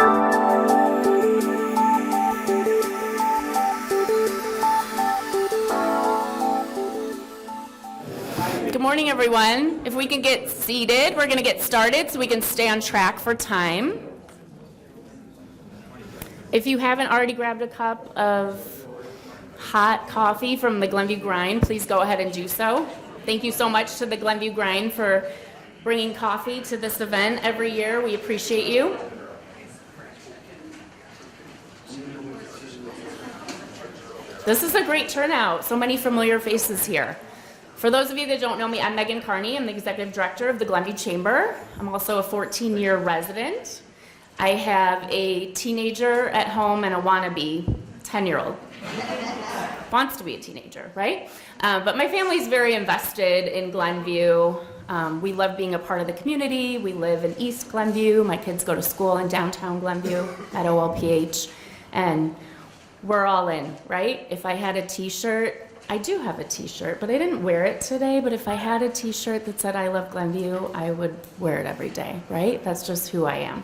Good morning, everyone. If we can get seated, we're going to get started so we can stay on track for time. If you haven't already grabbed a cup of hot coffee from the Glenview Grind, please go ahead and do so. Thank you so much to the Glenview Grind for bringing coffee to this event every year. We appreciate you. This is a great turnout. So many familiar faces here. For those of you that don't know me, I'm Megan Carney. I'm the Executive Director of the Glenview Chamber. I'm also a 14-year resident. I have a teenager at home and a wannabe 10-year-old. Wants to be a teenager, right? But my family's very invested in Glenview. We love being a part of the community. We live in East Glenview. My kids go to school in downtown Glenview at OLPH. And we're all in, right? If I had a t-shirt, I do have a t-shirt, but I didn't wear it today. But if I had a t-shirt that said I love Glenview, I would wear it every day, right? That's just who I am.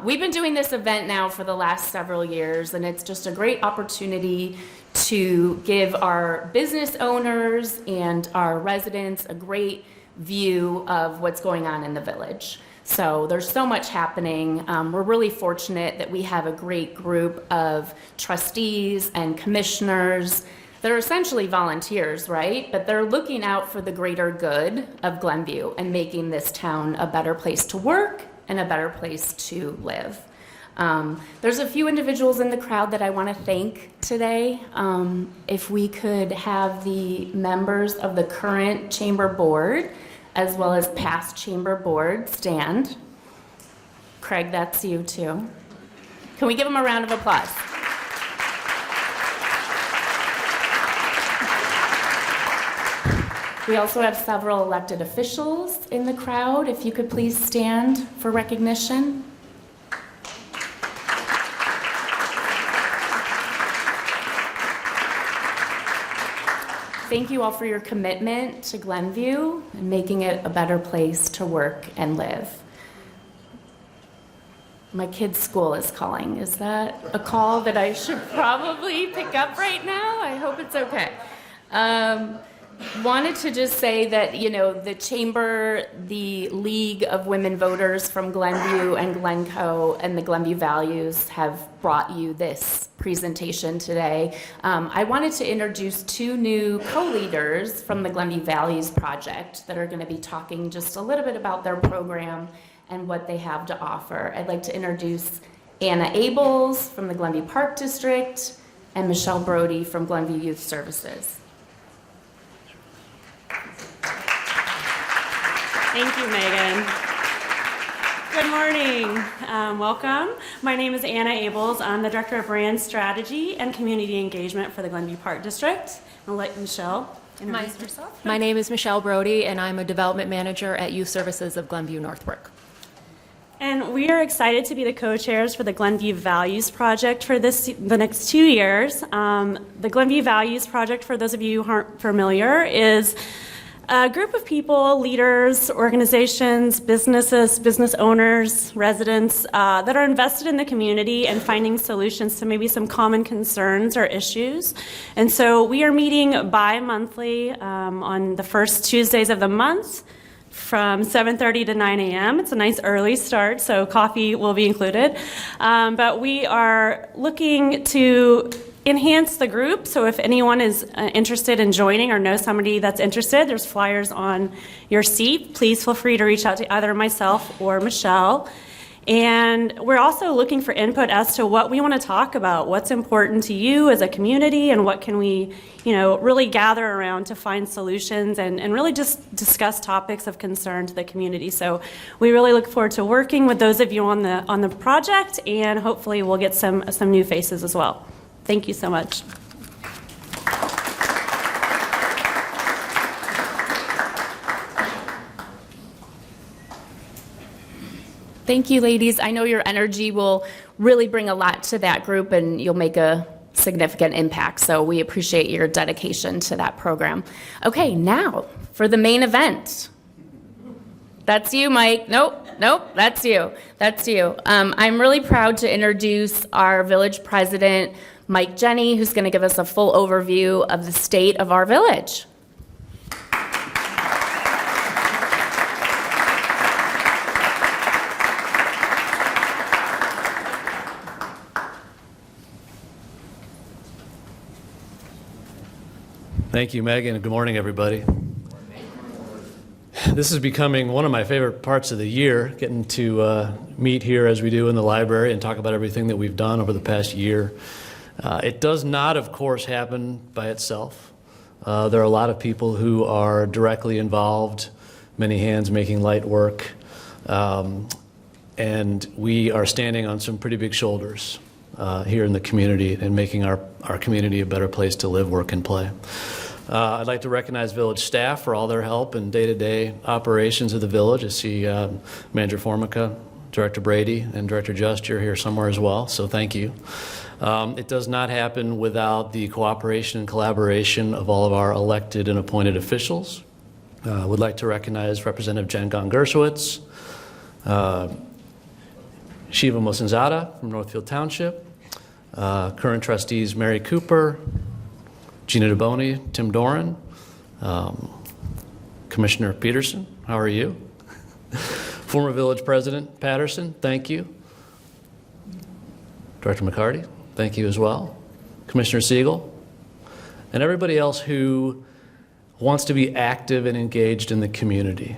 We've been doing this event now for the last several years, and it's just a great opportunity to give our business owners and our residents a great view of what's going on in the village. So there's so much happening. We're really fortunate that we have a great group of trustees and commissioners. They're essentially volunteers, right? But they're looking out for the greater good of Glenview and making this town a better place to work and a better place to live. There's a few individuals in the crowd that I want to thank today. If we could have the members of the current chamber board as well as past chamber board stand. Craig, that's you too. Can we give them a round of applause? We also have several elected officials in the crowd. If you could please stand for recognition. Thank you all for your commitment to Glenview and making it a better place to work and live. My kid's school is calling. Is that a call that I should probably pick up right now? I hope it's okay. Wanted to just say that, the Chamber, the League of Women Voters from Glenview and Glencoe and the Glenview Values have brought you this presentation today. I wanted to introduce two new co-leaders from the Glenview Values Project that are going to be talking just a little bit about their program and what they have to offer. I'd like to introduce Anna Abels from the Glenview Park District and Michelle Brody from Glenview Youth Services. Thank you, Megan. Good morning. Welcome. My name is Anna Abels. I'm the Director of Brand Strategy and Community Engagement for the Glenview Park District. I'll let Michelle introduce herself. My name is Michelle Brody, and I'm a Development Manager at Youth Services of Glenview Northbrook. And we are excited to be the co-chairs for the Glenview Values Project for the next 2 years. The Glenview Values Project, for those of you who aren't familiar, is a group of people, leaders, organizations, businesses, business owners, residents that are invested in the community and finding solutions to maybe some common concerns or issues. And so we are meeting bi-monthly on the first Tuesdays of the month from 7:30 to 9 a.m. It's a nice early start, so coffee will be included. But we are looking to enhance the group, so if anyone is interested in joining or knows somebody that's interested, there's flyers on your seat. Please feel free to reach out to either myself or Michelle. And we're also looking for input as to what we want to talk about, what's important to you as a community, and what can we, really gather around to find solutions and really just discuss topics of concern to the community. So we really look forward to working with those of you on the project, and hopefully we'll get some new faces as well. Thank you so much. Thank you, ladies. I know your energy will really bring a lot to that group, and you'll make a significant impact. So we appreciate your dedication to that program. Okay, now for the main event. That's you, Mike. Nope, that's you. That's you. I'm really proud to introduce our village president, Mike Jenny, who's going to give us a full overview of the state of our village. Thank you, Megan, and good morning, everybody. This is becoming one of my favorite parts of the year, getting to meet here as we do in the library and talk about everything that we've done over the past year. It does not, of course, happen by itself. There are a lot of people who are directly involved, many hands making light work, and we are standing on some pretty big shoulders here in the community and making our community a better place to live, work, and play. I'd like to recognize village staff for all their help in day-to-day operations of the village. I see Manager Formica, Director Brady, and Director Just, you're here somewhere as well, so thank you. It does not happen without the cooperation and collaboration of all of our elected and appointed officials. Would like to recognize Representative Jen Gon-Gershowitz, Shiva Mosinzada from Northfield Township, current trustees Mary Cooper, Gina DeBoni, Tim Doran, Commissioner Peterson, how are you? Former Village President Patterson, thank you. Director McCarty, thank you as well. Commissioner Siegel, and everybody else who wants to be active and engaged in the community.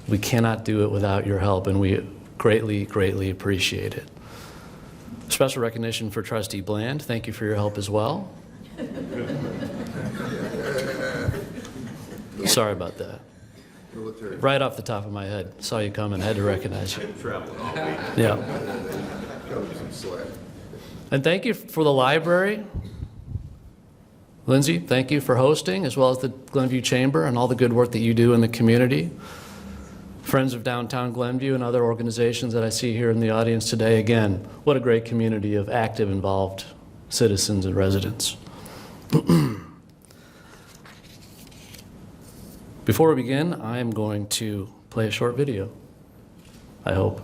We cannot do it without your help, and we greatly, greatly appreciate it. Special recognition for Trustee Bland. Thank you for your help as well. Sorry about that. Right off the top of my head. Saw you coming, had to recognize you. Yeah. And thank you for the library. Lindsay, thank you for hosting, as well as the Glenview Chamber and all the good work that you do in the community. Friends of Downtown Glenview and other organizations that I see here in the audience today. Again, what a great community of active, involved citizens and residents. Before we begin, I am going to play a short video, I hope.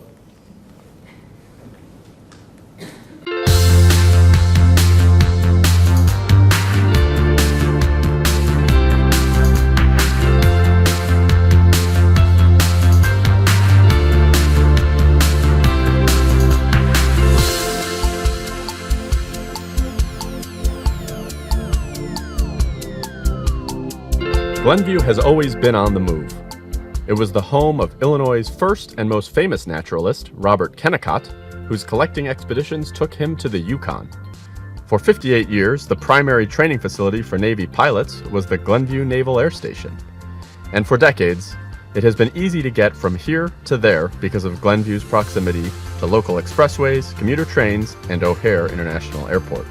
Glenview has always been on the move. It was the home of Illinois' first and most famous naturalist, Robert Kennicott, whose collecting expeditions took him to the Yukon. For 58 years, the primary training facility for Navy pilots was the Glenview Naval Air Station. And for decades, it has been easy to get from here to there because of Glenview's proximity to local expressways, commuter trains, and O'Hare International Airport.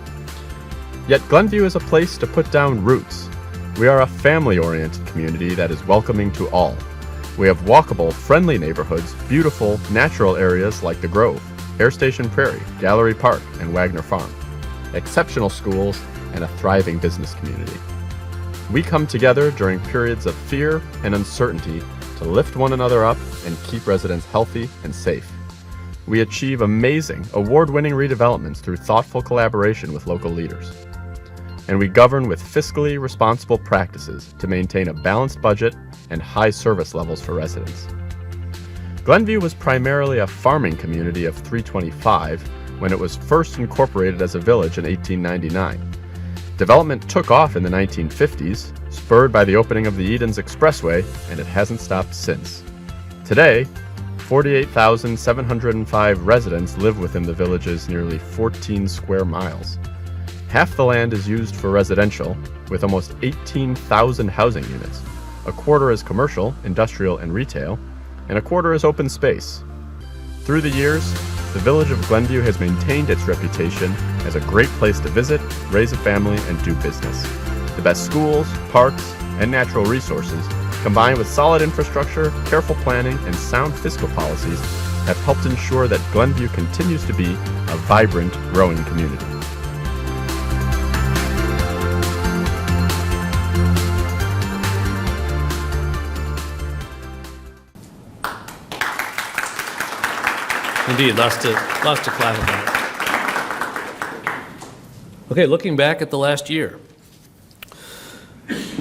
Yet Glenview is a place to put down roots. We are a family-oriented community that is welcoming to all. We have walkable, friendly neighborhoods, beautiful, natural areas like the Grove, Air Station Prairie, Gallery Park, and Wagner Farm, exceptional schools, and a thriving business community. We come together during periods of fear and uncertainty to lift one another up and keep residents healthy and safe. We achieve amazing, award-winning redevelopments through thoughtful collaboration with local leaders. And we govern with fiscally responsible practices to maintain a balanced budget and high service levels for residents. Glenview was primarily a farming community of 325 when it was first incorporated as a village in 1899. Development took off in the 1950s, spurred by the opening of the Edens Expressway, and it hasn't stopped since. Today, 48,705 residents live within the village's nearly 14 square miles. Half the land is used for residential, with almost 18,000 housing units. A quarter is commercial, industrial, and retail, and a quarter is open space. Through the years, the village of Glenview has maintained its reputation as a great place to visit, raise a family, and do business. The best schools, parks, and natural resources, combined with solid infrastructure, careful planning, and sound fiscal policies, have helped ensure that Glenview continues to be a vibrant, growing community. Indeed, lots to clap about. Okay, looking back at the last year.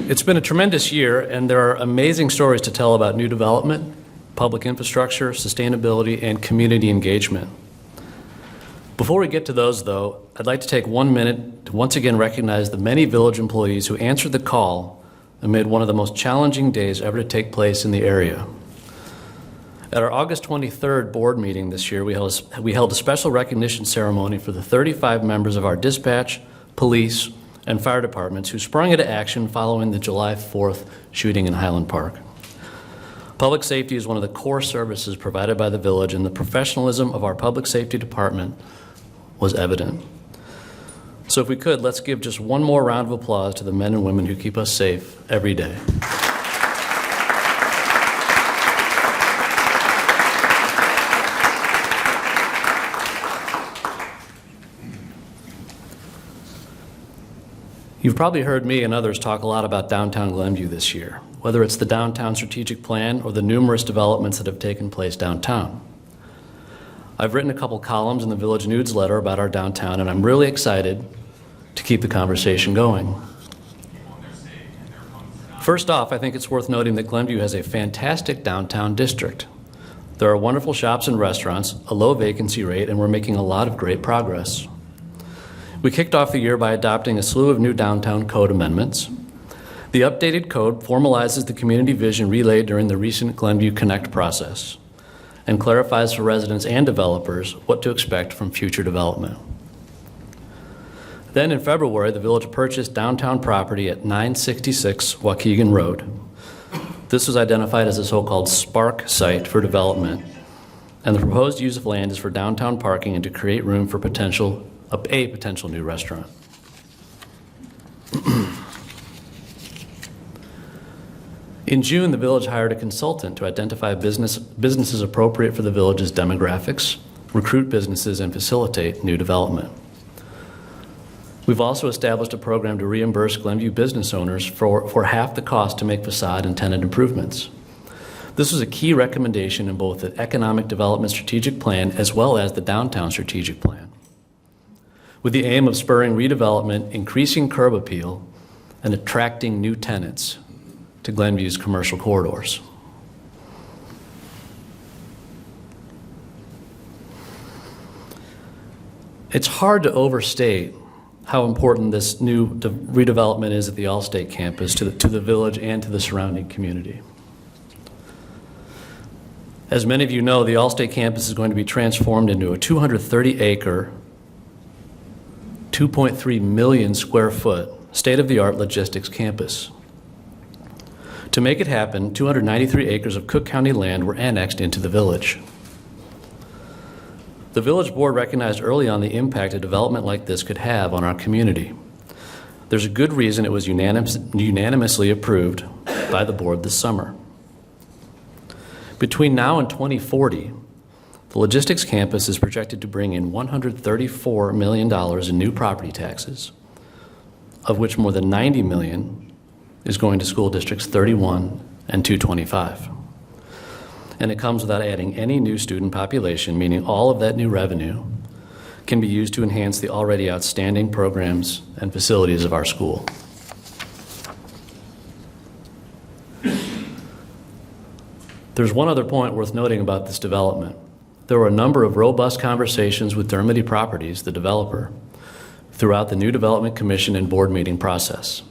It's been a tremendous year, and there are amazing stories to tell about new development, public infrastructure, sustainability, and community engagement. Before we get to those, though, I'd like to take 1 minute to once again recognize the many village employees who answered the call amid one of the most challenging days ever to take place in the area. At our August 23rd board meeting this year, we held a special recognition ceremony for the 35 members of our dispatch, police, and fire departments who sprung into action following the July 4th shooting in Highland Park. Public safety is one of the core services provided by the village, and the professionalism of our public safety department was evident. So if we could, let's give just one more round of applause to the men and women who keep us safe every day. You've probably heard me and others talk a lot about downtown Glenview this year, whether it's the downtown strategic plan or the numerous developments that have taken place downtown. I've written a couple columns in the Village newsletter about our downtown, and I'm really excited to keep the conversation going. First off, I think it's worth noting that Glenview has a fantastic downtown district. There are wonderful shops and restaurants, a low vacancy rate, and we're making a lot of great progress. We kicked off the year by adopting a slew of new downtown code amendments. The updated code formalizes the community vision relayed during the recent Glenview Connect process and clarifies for residents and developers what to expect from future development. Then in February, the village purchased downtown property at 966 Waukegan Road. This was identified as a so-called Spark site for development, and the proposed use of land is for downtown parking and to create room for a potential new restaurant. In June, the village hired a consultant to identify businesses appropriate for the village's demographics, recruit businesses, and facilitate new development. We've also established a program to reimburse Glenview business owners for half the cost to make facade and tenant improvements. This was a key recommendation in both the Economic Development Strategic Plan as well as the Downtown Strategic Plan, with the aim of spurring redevelopment, increasing curb appeal, and attracting new tenants to Glenview's commercial corridors. It's hard to overstate how important this new redevelopment is at the Allstate campus to the village and to the surrounding community. As many of you know, the Allstate campus is going to be transformed into a 230-acre, 2.3 million square foot state-of-the-art logistics campus. To make it happen, 293 acres of Cook County land were annexed into the village. The village board recognized early on the impact a development like this could have on our community. There's a good reason it was unanimously approved by the board this summer. Between now and 2040, the logistics campus is projected to bring in $134 million in new property taxes, of which more than $90 million is going to school districts 31 and 225. And it comes without adding any new student population, meaning all of that new revenue can be used to enhance the already outstanding programs and facilities of our school. There's one other point worth noting about this development. There were a number of robust conversations with Dermody Properties, the developer, throughout the new development commission and board meeting process.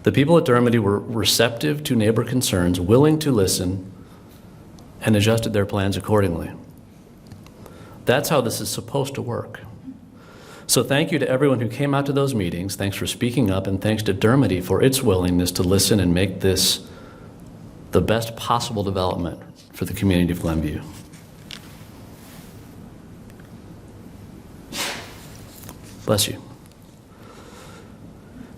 The people at Dermody were receptive to neighbor concerns, willing to listen, and adjusted their plans accordingly. That's how this is supposed to work. So thank you to everyone who came out to those meetings. Thanks for speaking up, and thanks to Dermody for its willingness to listen and make this the best possible development for the community of Glenview. Bless you.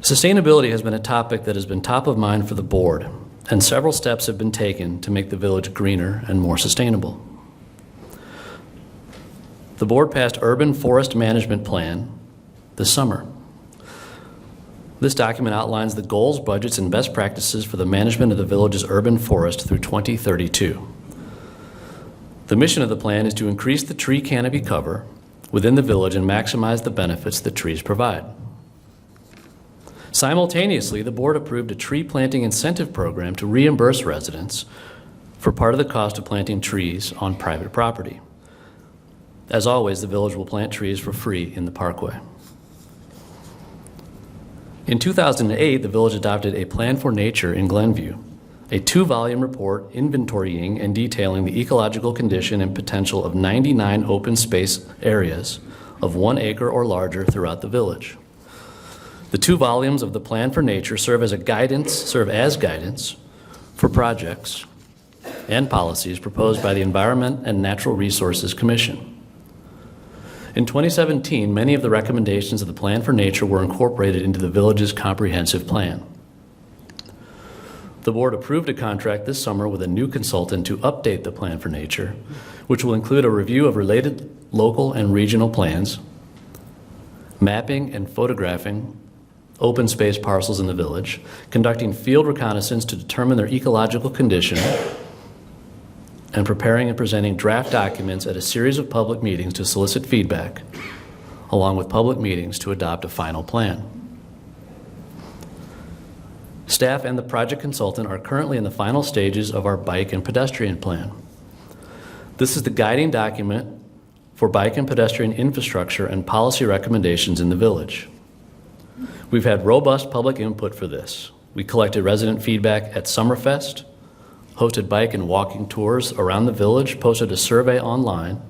Sustainability has been a topic that has been top of mind for the board, and several steps have been taken to make the village greener and more sustainable. The board passed Urban Forest Management Plan this summer. This document outlines the goals, budgets, and best practices for the management of the village's urban forest through 2032. The mission of the plan is to increase the tree canopy cover within the village and maximize the benefits that trees provide. Simultaneously, the board approved a tree planting incentive program to reimburse residents for part of the cost of planting trees on private property. As always, the village will plant trees for free in the parkway. In 2008, the village adopted a Plan for Nature in Glenview, a 2-volume report inventorying and detailing the ecological condition and potential of 99 open space areas of 1 acre or larger throughout the village. The 2 volumes of the Plan for Nature serve as guidance for projects and policies proposed by the Environment and Natural Resources Commission. In 2017, many of the recommendations of the Plan for Nature were incorporated into the village's comprehensive plan. The board approved a contract this summer with a new consultant to update the Plan for Nature, which will include a review of related local and regional plans, mapping and photographing open space parcels in the village, conducting field reconnaissance to determine their ecological condition, and preparing and presenting draft documents at a series of public meetings to solicit feedback, along with public meetings to adopt a final plan. Staff and the project consultant are currently in the final stages of our bike and pedestrian plan. This is the guiding document for bike and pedestrian infrastructure and policy recommendations in the village. We've had robust public input for this. We collected resident feedback at Summerfest, hosted bike and walking tours around the village, posted a survey online,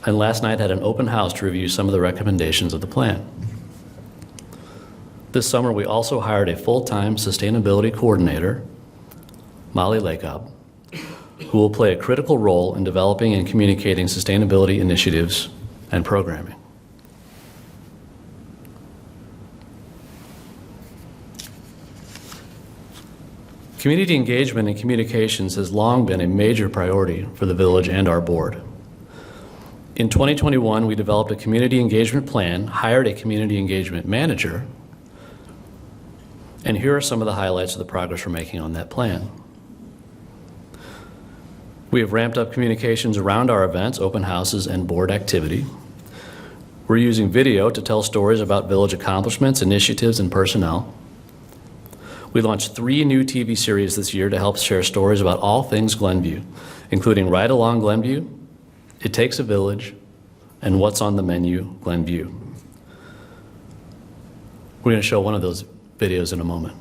and last night had an open house to review some of the recommendations of the plan. This summer, we also hired a full-time sustainability coordinator, Molly Lacob, who will play a critical role in developing and communicating sustainability initiatives and programming. Community engagement and communications has long been a major priority for the village and our board. In 2021, we developed a community engagement plan, hired a community engagement manager, and here are some of the highlights of the progress we're making on that plan. We have ramped up communications around our events, open houses, and board activity. We're using video to tell stories about village accomplishments, initiatives, and personnel. We launched 3 new TV series this year to help share stories about all things Glenview, including Ride Along Glenview, It Takes a Village, and What's on the Menu, Glenview. We're going to show one of those videos in a moment.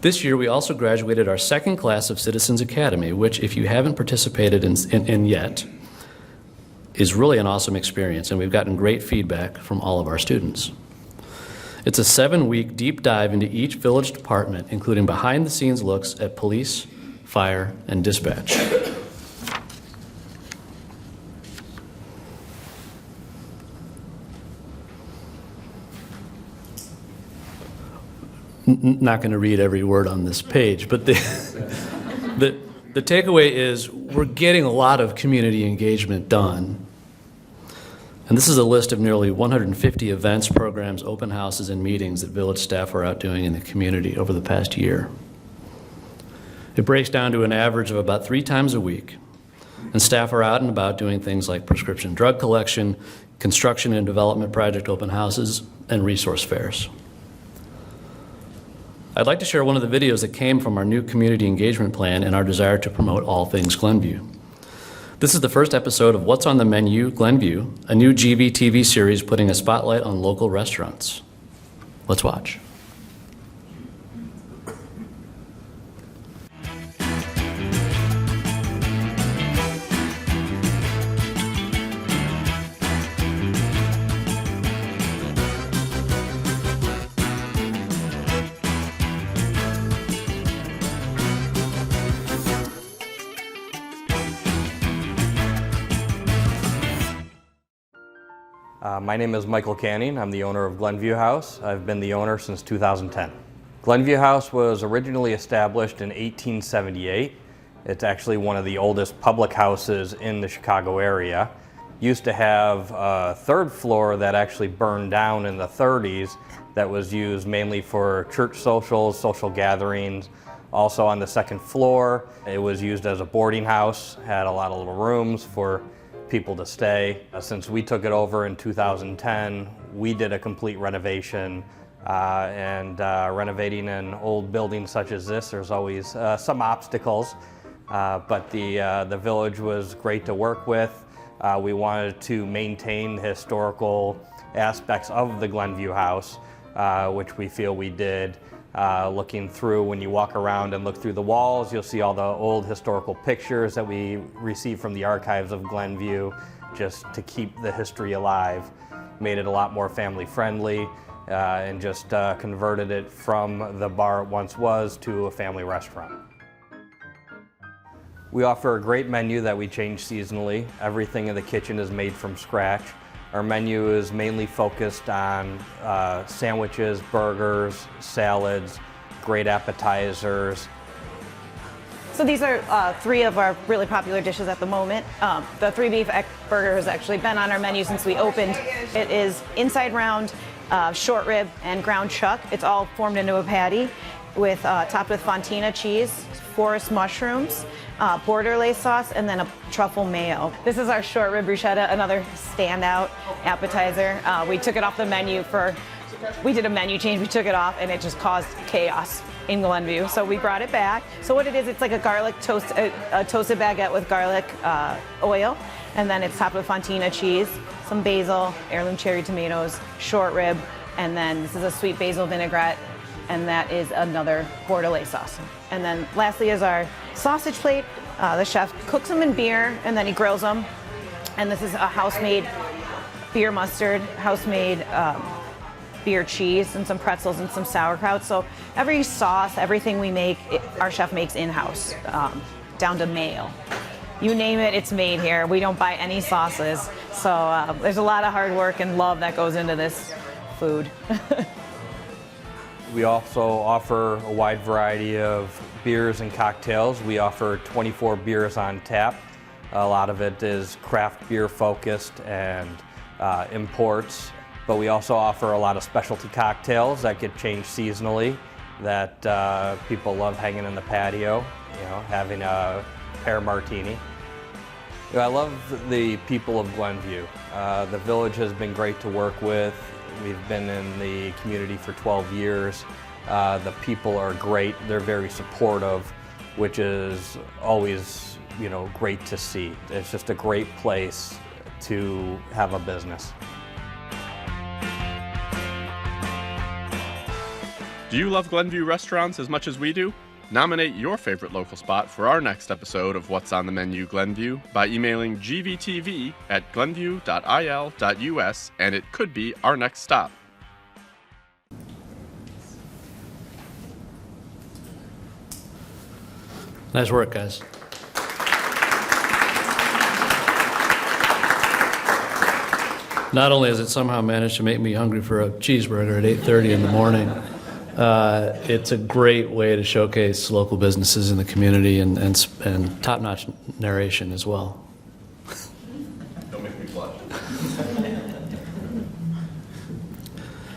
This year, we also graduated our 2nd class of Citizens Academy, which, if you haven't participated in yet, is really an awesome experience, and we've gotten great feedback from all of our students. It's a 7-week deep dive into each village department, including behind-the-scenes looks at police, fire, and dispatch. Not going to read every word on this page, but the takeaway is we're getting a lot of community engagement done. And this is a list of nearly 150 events, programs, open houses, and meetings that village staff are out doing in the community over the past year. It breaks down to an average of about 3 times a week. And staff are out and about doing things like prescription drug collection, construction and development project open houses, and resource fairs. I'd like to share one of the videos that came from our new community engagement plan and our desire to promote all things Glenview. This is the first episode of What's on the Menu, Glenview, a new GV series putting a spotlight on local restaurants. Let's watch. My name is Michael Canning. I'm the owner of Glenview House. I've been the owner since 2010. Glenview House was originally established in 1878. It's actually one of the oldest public houses in the Chicago area. Used to have a 3rd floor that actually burned down in the 30s that was used mainly for church socials, social gatherings, Also on the second floor, it was used as a boarding house, had a lot of little rooms for people to stay. Since we took it over in 2010, we did a complete renovation. Renovating an old building such as this, there's always some obstacles, but the village was great to work with. We wanted to maintain the historical aspects of the Glenview house, which we feel we did. Looking through, when you walk around and look through the walls, you'll see all the old historical pictures that we received from the archives of Glenview, just to keep the history alive. Made it a lot more family friendly, and just converted it from the bar it once was to a family restaurant. We offer a great menu that we change seasonally. Everything in the kitchen is made from scratch. Our menu is mainly focused on sandwiches, burgers, salads, great appetizers. So these are three of our really popular dishes at the moment. The 3 beef burger has actually been on our menu since we opened. It is inside round, short rib, and ground chuck. It's all formed into a patty with topped with fontina cheese, forest mushrooms, borderlay sauce, and then a truffle mayo. This is our short rib bruschetta, another standout appetizer. We took it off the menu we did a menu change, we took it off, and it just caused chaos in Glenview. So we brought it back. So what it is, it's like a garlic toast, a toasted baguette with garlic oil, and then it's topped with fontina cheese, some basil, heirloom cherry tomatoes, short rib, and then this is a sweet basil vinaigrette, and that is another bordelais sauce. And then lastly is our sausage plate. The chef cooks them in beer and then he grills them. And this is a house-made beer mustard, house-made beer cheese, and some pretzels and some sauerkraut. So every sauce, everything we make, our chef makes in-house, down to mayo. You name it, it's made here. We don't buy any sauces. So there's a lot of hard work and love that goes into this food. We also offer a wide variety of beers and cocktails. We offer 24 beers on tap. A lot of it is craft beer focused and imports, but we also offer a lot of specialty cocktails that get changed seasonally that people love hanging in the patio, having a pear martini. I love the people of Glenview. The village has been great to work with. We've been in the community for 12 years. The people are great. They're very supportive, which is always, great to see. It's just a great place to have a business. Do you love Glenview restaurants as much as we do? Nominate your favorite local spot for our next episode of What's on the Menu Glenview by emailing gvtv@glenview.il.us, and it could be our next stop. Nice work, guys. Not only has it somehow managed to make me hungry for a cheeseburger at 8:30 in the morning, it's a great way to showcase local businesses in the community and top-notch narration as well. Don't make me blush.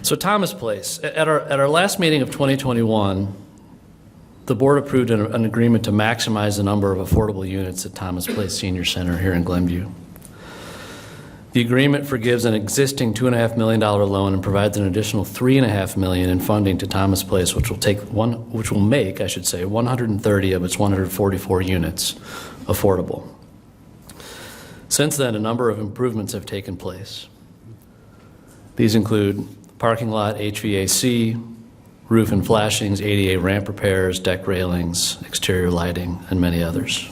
So Thomas Place, at our last meeting of 2021, the board approved an agreement to maximize the number of affordable units at Thomas Place Senior Center here in Glenview. The agreement forgives an existing $2.5 million loan and provides an additional $3.5 million in funding to Thomas Place, which will make 130 of its 144 units affordable. Since then, a number of improvements have taken place. These include parking lot HVAC, roof and flashings, ADA ramp repairs, deck railings, exterior lighting, and many others.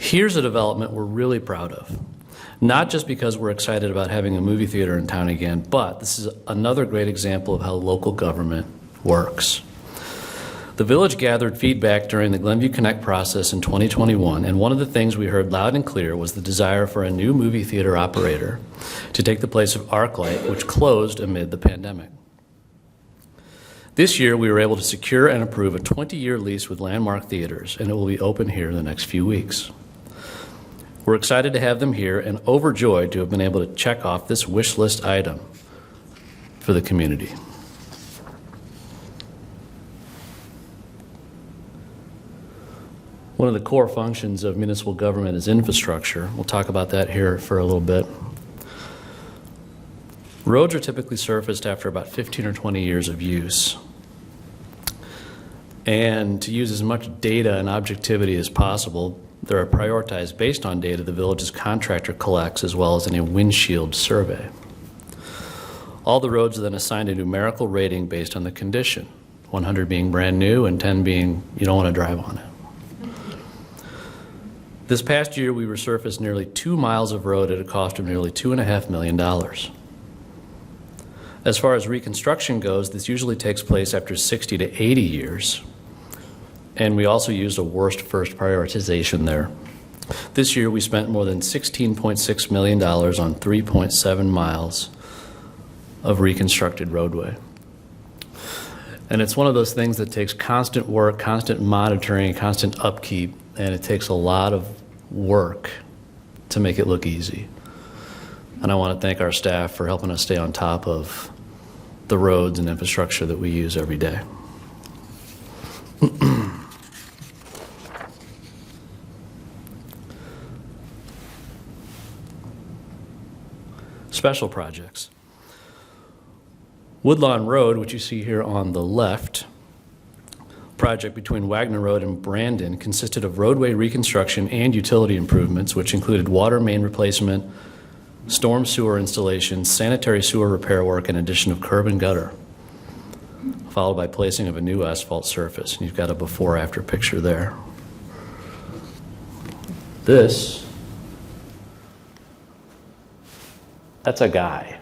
Here's a development we're really proud of. Not just because we're excited about having a movie theater in town again, but this is another great example of how local government works. The village gathered feedback during the Glenview Connect process in 2021, and one of the things we heard loud and clear was the desire for a new movie theater operator to take the place of ArcLight, which closed amid the pandemic. This year, we were able to secure and approve a 20-year lease with Landmark Theaters, and it will be open here in the next few weeks. We're excited to have them here and overjoyed to have been able to check off this wish list item. for the community. One of the core functions of municipal government is infrastructure. We'll talk about that here for a little bit. Roads are typically surfaced after about 15 or 20 years of use. And to use as much data and objectivity as possible, they are prioritized based on data the village's contractor collects, as well as in a windshield survey. All the roads are then assigned a numerical rating based on the condition, 100 being brand new and 10 being you don't want to drive on it. This past year, we resurfaced nearly 2 miles of road at a cost of nearly $2.5 million. As far as reconstruction goes, this usually takes place after 60 to 80 years. And we also used a worst first prioritization there. This year, we spent more than $16.6 million on 3.7 miles of reconstructed roadway. And it's one of those things that takes constant work, constant monitoring, constant upkeep, and it takes a lot of work to make it look easy. And I want to thank our staff for helping us stay on top of the roads and infrastructure that we use every day. Special projects. Woodlawn Road, which you see here on the left, project between Wagner Road and Brandon, consisted of roadway reconstruction and utility improvements, which included water main replacement, storm sewer installation, sanitary sewer repair work, and addition of curb and gutter, followed by placing of a new asphalt surface. And you've got a before-after picture there. That's a guy.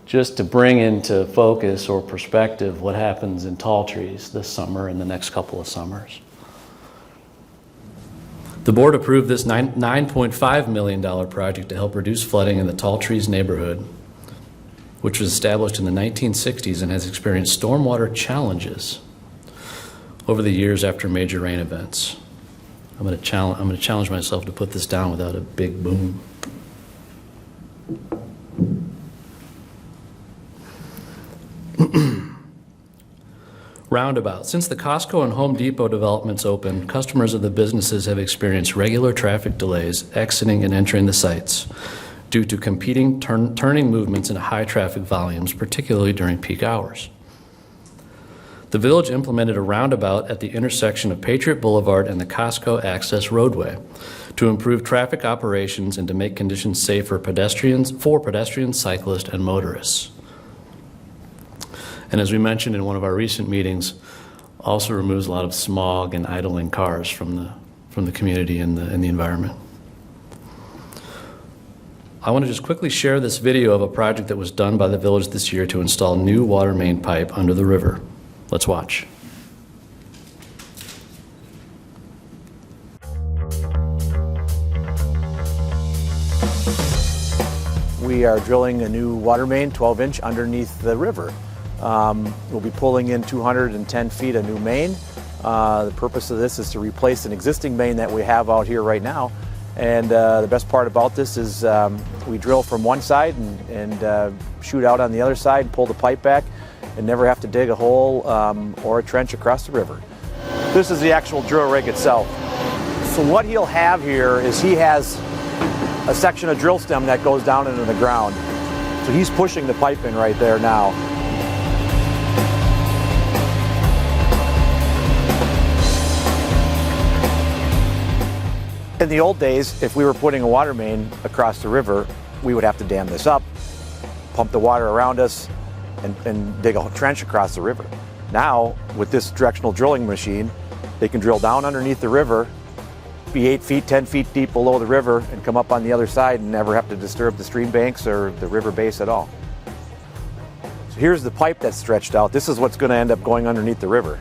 Just to bring into focus or perspective what happens in tall trees this summer and the next couple of summers. The board approved this $9.5 million project to help reduce flooding in the Tall Trees neighborhood, which was established in the 1960s and has experienced stormwater challenges over the years after major rain events. I'm going to challenge myself to put this down without a big boom. Roundabout. Since the Costco and Home Depot developments opened, customers of the businesses have experienced regular traffic delays exiting and entering the sites due to competing turning movements and high traffic volumes, particularly during peak hours. The village implemented a roundabout at the intersection of Patriot Boulevard and the Costco access roadway to improve traffic operations and to make conditions safe for pedestrians, cyclists, and motorists. And as we mentioned in one of our recent meetings, also removes a lot of smog and idling cars from the community and the environment. I want to just quickly share this video of a project that was done by the village this year to install new water main pipe under the river. Let's watch. We are drilling a new water main, 12-inch, underneath the river. We'll be pulling in 210 feet of new main. The purpose of this is to replace an existing main that we have out here right now. And the best part about this is we drill from one side and shoot out on the other side and pull the pipe back and never have to dig a hole or a trench across the river. This is the actual drill rig itself. So what he'll have here is he has a section of drill stem that goes down into the ground. So he's pushing the pipe in right there now. In the old days, if we were putting a water main across the river, we would have to dam this up, pump the water around us, and dig a trench across the river. Now, with this directional drilling machine, they can drill down underneath the river, be 8 feet, 10 feet deep below the river, and come up on the other side and never have to disturb the stream banks or the river base at all. So here's the pipe that's stretched out. This is what's going to end up going underneath the river.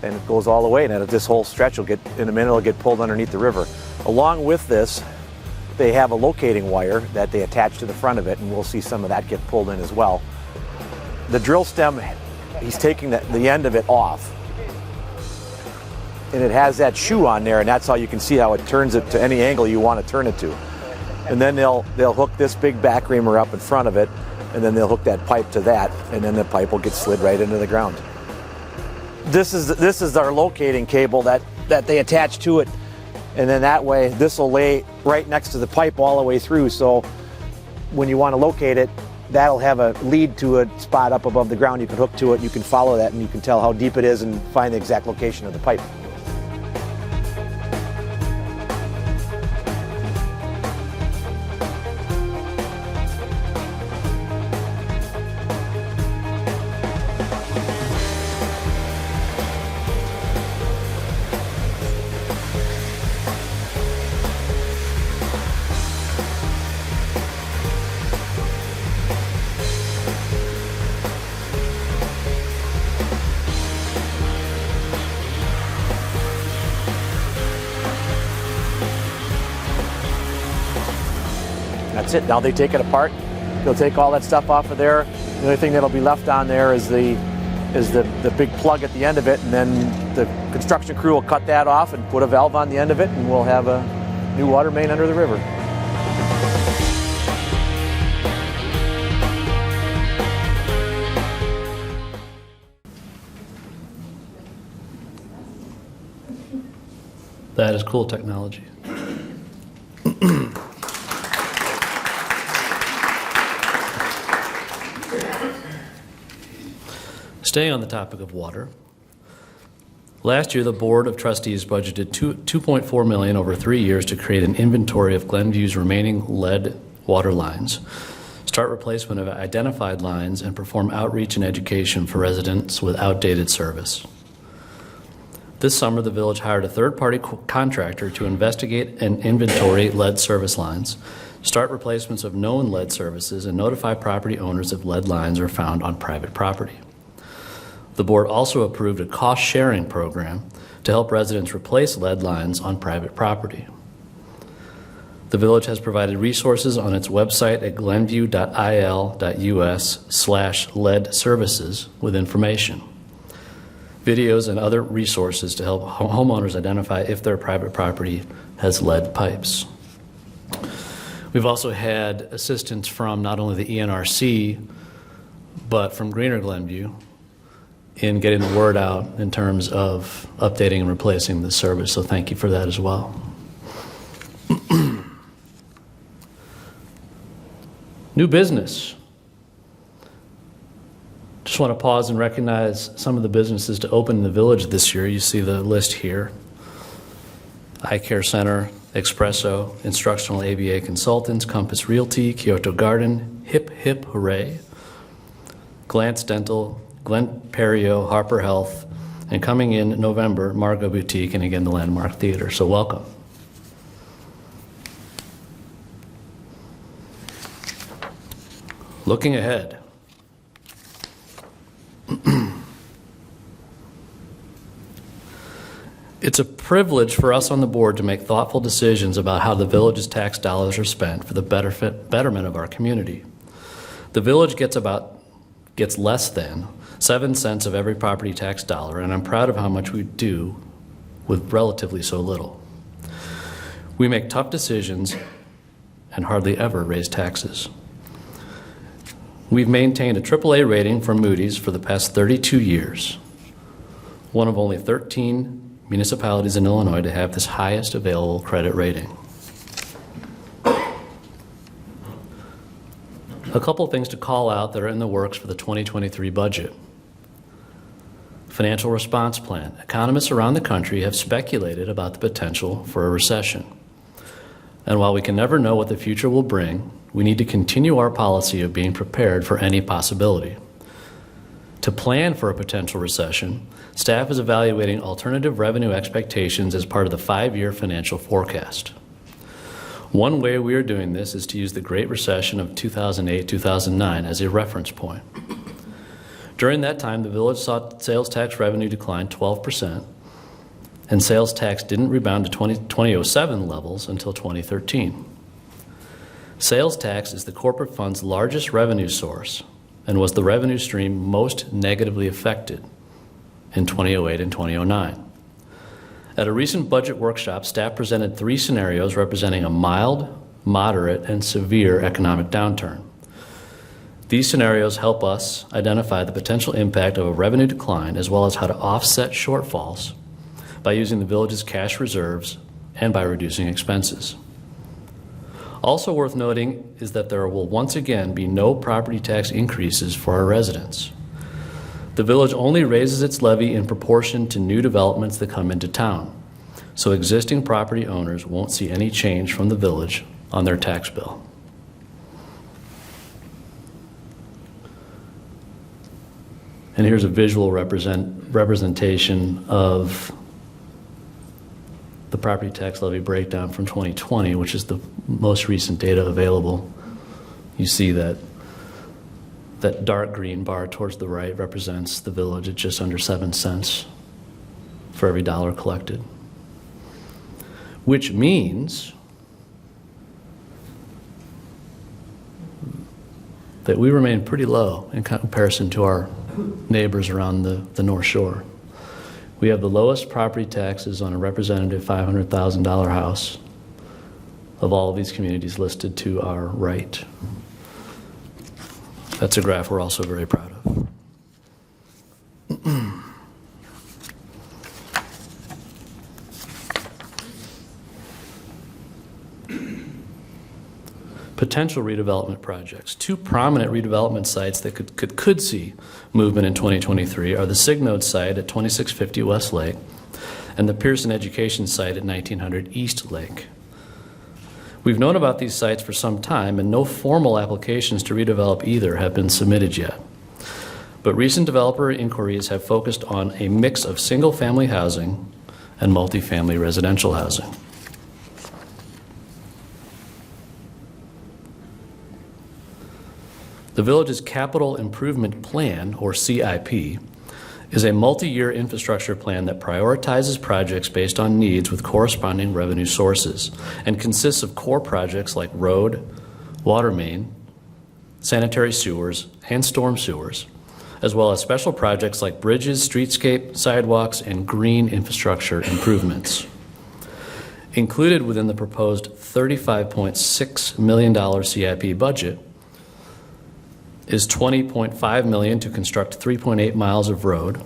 And it goes all the way, and this whole stretch will get, in a minute, it'll get pulled underneath the river. Along with this, they have a locating wire that they attach to the front of it, and we'll see some of that get pulled in as well. The drill stem, he's taking the end of it off. and it has that shoe on there, and that's how you can see how it turns it to any angle you want to turn it to. And then they'll hook this big back reamer up in front of it, and then they'll hook that pipe to that, and then the pipe will get slid right into the ground. This is our locating cable that they attach to it, and then that way this will lay right next to the pipe all the way through. So when you want to locate it, that'll have a lead to a spot up above the ground. You can hook to it, you can follow that, and you can tell how deep it is and find the exact location of the pipe. That's it. Now they take it apart. They'll take all that stuff off of there. The only thing that'll be left on there is the big plug at the end of it, and then the construction crew will cut that off and put a valve on the end of it, and we'll have a new water main under the river. That is cool technology. Staying on the topic of water, last year the Board of Trustees budgeted $2.4 million over 3 years to create an inventory of Glenview's remaining lead water lines, start replacement of identified lines, and perform outreach and education for residents with outdated service. This summer, the village hired a third-party contractor to investigate and inventory lead service lines, start replacements of known lead services, and notify property owners if lead lines are found on private property. The board also approved a cost-sharing program to help residents replace lead lines on private property. The village has provided resources on its website at glenview.il.us/lead services with information, videos, and other resources to help homeowners identify if their private property has lead pipes. We've also had assistance from not only the ENRC, but from Greener Glenview in getting the word out in terms of updating and replacing the service, so thank you for that as well. New business. Just want to pause and recognize some of the businesses to open in the village this year. You see the list here. Eye Care Center, Espresso, Instructional ABA Consultants, Compass Realty, Kyoto Garden, Hip Hip Hooray, Glance Dental, Glen Perio, Harper Health, and coming in November, Margot Boutique, and again, the Landmark Theater. So welcome. Looking ahead. It's a privilege for us on the board to make thoughtful decisions about how the village's tax dollars are spent for the betterment of our community. The village gets less than 7 cents of every property tax dollar, and I'm proud of how much we do with relatively so little. We make tough decisions and hardly ever raise taxes. We've maintained a AAA rating from Moody's for the past 32 years, one of only 13 municipalities in Illinois to have this highest available credit rating. A couple things to call out that are in the works for the 2023 budget. Financial response plan. Economists around the country have speculated about the potential for a recession. And while we can never know what the future will bring, we need to continue our policy of being prepared for any possibility. To plan for a potential recession, staff is evaluating alternative revenue expectations as part of the 5-year financial forecast. One way we are doing this is to use the Great Recession of 2008-2009 as a reference point. During that time, the village saw sales tax revenue decline 12%, and sales tax didn't rebound to 2007 levels until 2013. Sales tax is the corporate fund's largest revenue source and was the revenue stream most negatively affected in 2008 and 2009. At a recent budget workshop, staff presented 3 scenarios representing a mild, moderate, and severe economic downturn. These scenarios help us identify the potential impact of a revenue decline as well as how to offset shortfalls by using the village's cash reserves and by reducing expenses. Also worth noting is that there will once again be no property tax increases for our residents. The village only raises its levy in proportion to new developments that come into town, so existing property owners won't see any change from the village on their tax bill. And here's a visual representation of the property tax levy breakdown from 2020, which is the most recent data available. You see that dark green bar towards the right represents the village at just under 7 cents for every dollar collected, which means that we remain pretty low in comparison to our neighbors around the North Shore. We have the lowest property taxes on a representative $500,000 house of all of these communities listed to our right. That's a graph we're also very proud of. Potential redevelopment projects. 2 prominent redevelopment sites that could see movement in 2023 are the Signode site at 2650 West Lake and the Pearson Education site at 1900 East Lake. We've known about these sites for some time, and no formal applications to redevelop either have been submitted yet. But recent developer inquiries have focused on a mix of single-family housing and multifamily residential housing. The village's Capital Improvement Plan, or CIP, is a multi-year infrastructure plan that prioritizes projects based on needs with corresponding revenue sources and consists of core projects like road, water main, sanitary sewers, and storm sewers, as well as special projects like bridges, streetscape, sidewalks, and green infrastructure improvements. Included within the proposed $35.6 million CIP budget is $20.5 million to construct 3.8 miles of road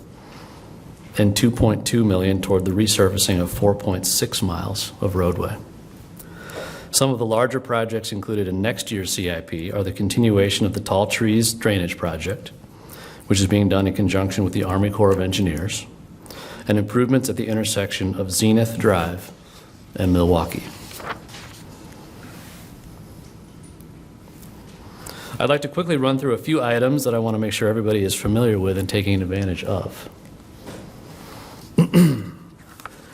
and $2.2 million toward the resurfacing of 4.6 miles of roadway. Some of the larger projects included in next year's CIP are the continuation of the Tall Trees Drainage Project, which is being done in conjunction with the Army Corps of Engineers, and improvements at the intersection of Zenith Drive and Milwaukee. I'd like to quickly run through a few items that I want to make sure everybody is familiar with and taking advantage of.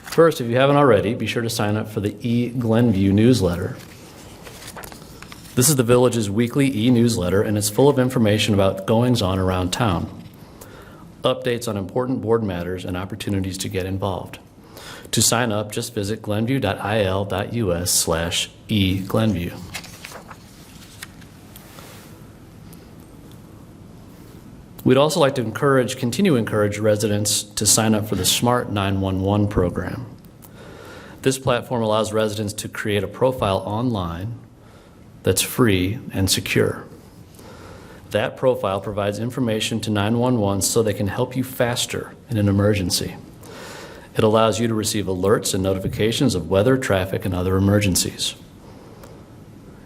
First, if you haven't already, be sure to sign up for the eGlenview newsletter. This is the village's weekly e-newsletter, and it's full of information about goings-on around town, updates on important board matters, and opportunities to get involved. To sign up, just visit glenview.il.us/eGlenview. We'd also like to continue to encourage residents to sign up for the Smart 911 program. This platform allows residents to create a profile online that's free and secure. That profile provides information to 911 so they can help you faster in an emergency. It allows you to receive alerts and notifications of weather, traffic, and other emergencies.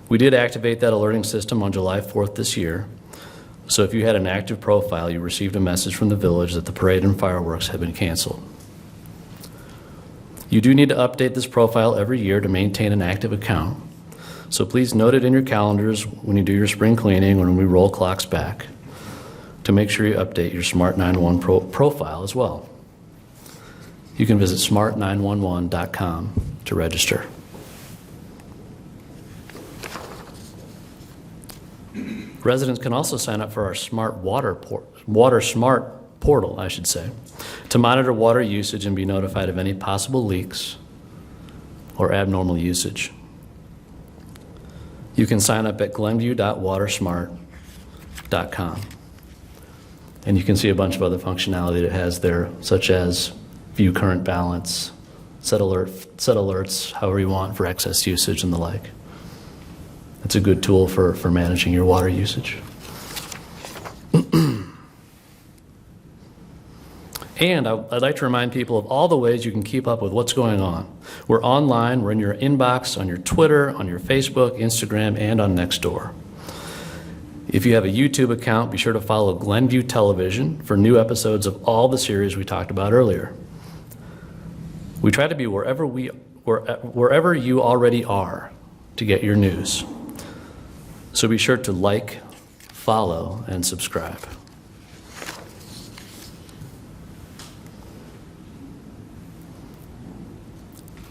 We did activate that alerting system on July 4th this year. So if you had an active profile, you received a message from the village that the parade and fireworks had been canceled. You do need to update this profile every year to maintain an active account. So please note it in your calendars when you do your spring cleaning or when we roll clocks back to make sure you update your Smart 911 profile as well. You can visit smart911.com to register. Residents can also sign up for our WaterSmart Portal, to monitor water usage and be notified of any possible leaks or abnormal usage. You can sign up at glenview.watersmart.com. And you can see a bunch of other functionality that it has there, such as view current balance, set alerts however you want for excess usage and the like. It's a good tool for managing your water usage. And I'd like to remind people of all the ways you can keep up with what's going on. We're online, we're in your inbox, on your Twitter, on your Facebook, Instagram, and on Nextdoor. If you have a YouTube account, be sure to follow Glenview Television for new episodes of all the series we talked about earlier. We try to be wherever you already are to get your news. So be sure to like, follow, and subscribe.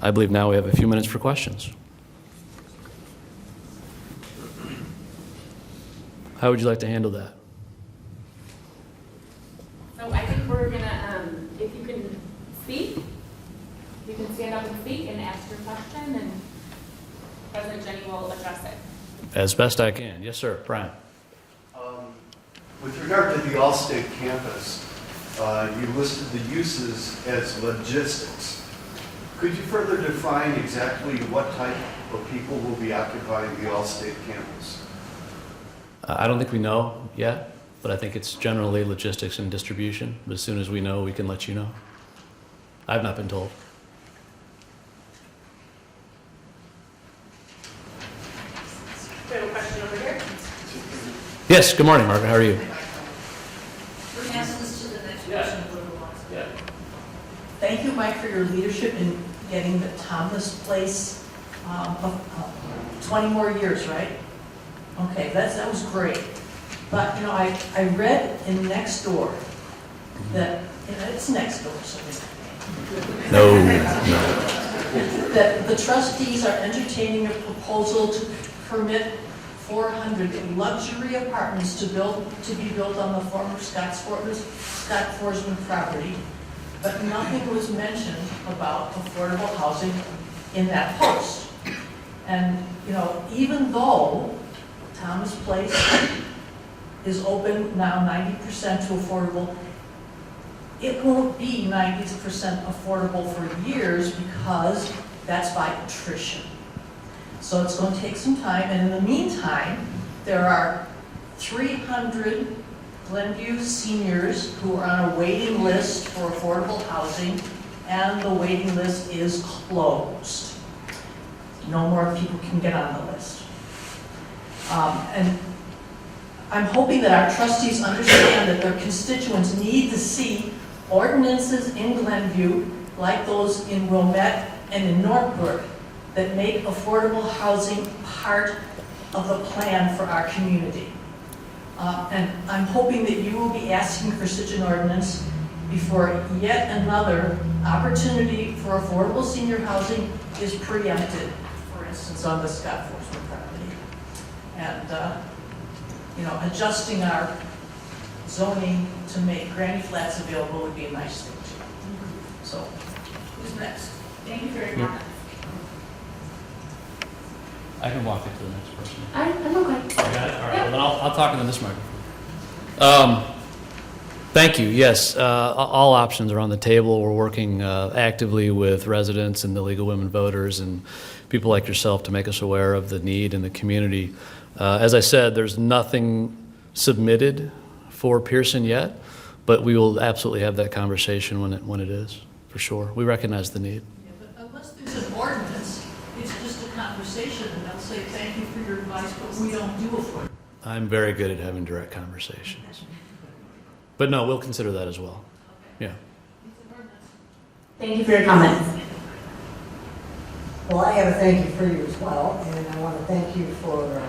I believe now we have a few minutes for questions. How would you like to handle that? So I think we're gonna, if you can speak, you can stand up and speak and ask your question, and President Jenny will address it. As best I can. Yes, sir. Brian. With regard to the Allstate campus, you listed the uses as logistics. Could you further define exactly what type of people will be occupying the Allstate campus? I don't think we know yet, but I think it's generally logistics and distribution. But as soon as we know, we can let you know. I've not been told. We have a question over here. Yes, good morning, Margaret. How are you? We're going to ask this to the next person. Yeah. Thank you, Mike, for your leadership in getting the Thomas Place 20 more years, right? Okay, that was great. But, you know, I read in Nextdoor that, it's Nextdoor, so No. that the trustees are entertaining a proposal to permit 400 luxury apartments to be built on the former Scott Forsman property, but nothing was mentioned about affordable housing in that post. And, you know, even though Thomas Place is open now 90% to affordable, it won't be 90% affordable for years because that's by attrition. So it's going to take some time, and in the meantime, there are 300 Glenview seniors who are on a waiting list for affordable housing, and the waiting list is closed. No more people can get on the list. And I'm hoping that our trustees understand that their constituents need to see ordinances in Glenview, like those in Wilmette and in Northbrook, that make affordable housing part of the plan for our community. And I'm hoping that you will be asking for such an ordinance before yet another opportunity for affordable senior housing is preempted, for instance, on the Scott Forsman property. And, you know, adjusting our zoning to make granny flats available would be a nice thing too. So, who's next? Thank you for your comments. I can walk it to the next person. I'm okay. You got it? All right, well, then I'll talk into this microphone. Thank you. Yes, all options are on the table. We're working actively with residents and the League of Women Voters and people like yourself to make us aware of the need in the community. As I said, there's nothing submitted for Pearson yet, but we will absolutely have that conversation when it is, for sure. We recognize the need. Yeah, but unless there's an ordinance, it's just a conversation, and they'll say, thank you for your advice, but we don't do affordable. I'm very good at having direct conversations. But no, we'll consider that as well. Yeah. Thank you for your comments. Well, I have a thank you for you as well, and I want to thank you for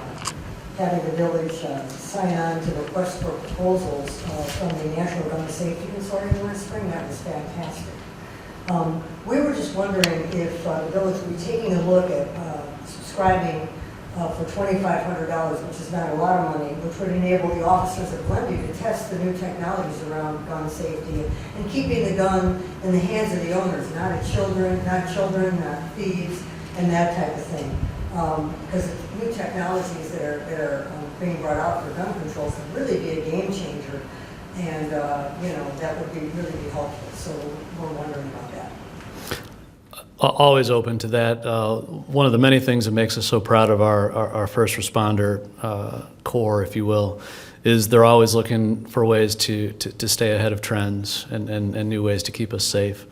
having the village sign on to the request for proposals from the National Gun Safety Consortium last spring. That was fantastic. We were just wondering if the village would be taking a look at subscribing for $2,500, which is not a lot of money, which would enable the officers at Glenview to test the new technologies around gun safety and keeping the gun in the hands of the owners, not children, not thieves, and that type of thing. Because new technologies that are being brought out for gun control can really be a game changer, and you know, that would really be helpful. So we're wondering about that. Always open to that. One of the many things that makes us so proud of our first responder corps, if you will, is they're always looking for ways to stay ahead of trends and new ways to keep us safe.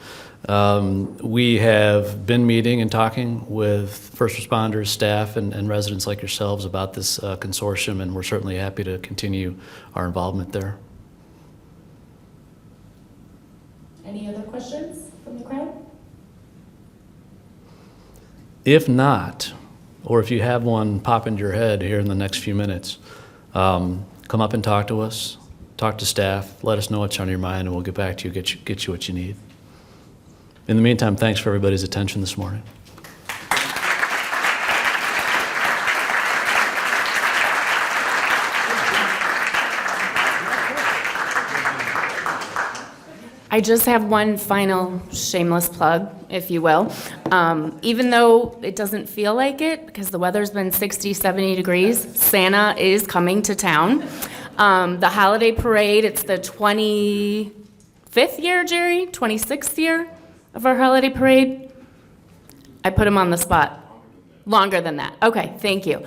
We have been meeting and talking with first responders, staff, and residents like yourselves about this consortium, and we're certainly happy to continue our involvement there. Any other questions from the crowd? If not, or if you have one pop into your head here in the next few minutes, come up and talk to us, talk to staff, let us know what's on your mind, and we'll get back to you, get you what you need. In the meantime, thanks for everybody's attention this morning. I just have one final shameless plug, if you will. Even though it doesn't feel like it, because the weather's been 60, 70 degrees, Santa is coming to town. The holiday parade, it's the 25th year, Jerry? 26th year of our holiday parade? I put him on the spot. Longer than that. Okay, thank you.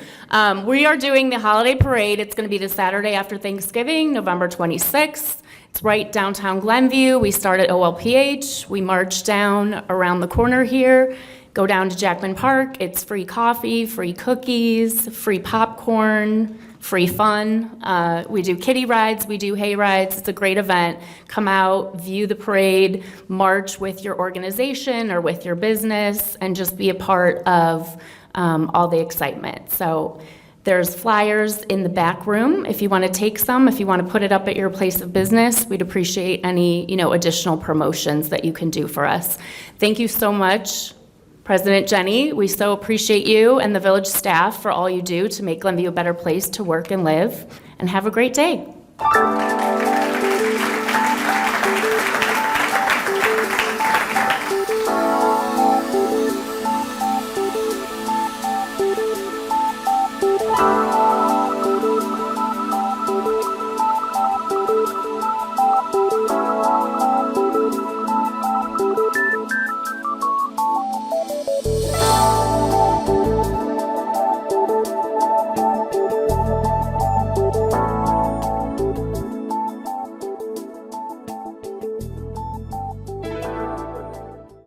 We are doing the holiday parade. It's going to be the Saturday after Thanksgiving, November 26th. It's right downtown Glenview. We start at OLPH. We march down around the corner here, go down to Jackman Park. It's free coffee, free cookies, free popcorn, free fun. We do kiddie rides, we do hay rides. It's a great event. Come out, view the parade, march with your organization or with your business, and just be a part of all the excitement. So there's flyers in the back room if you want to take some, if you want to put it up at your place of business. We'd appreciate any, additional promotions that you can do for us. Thank you so much, President Jenny. We so appreciate you and the village staff for all you do to make Glenview a better place to work and live. And have a great day.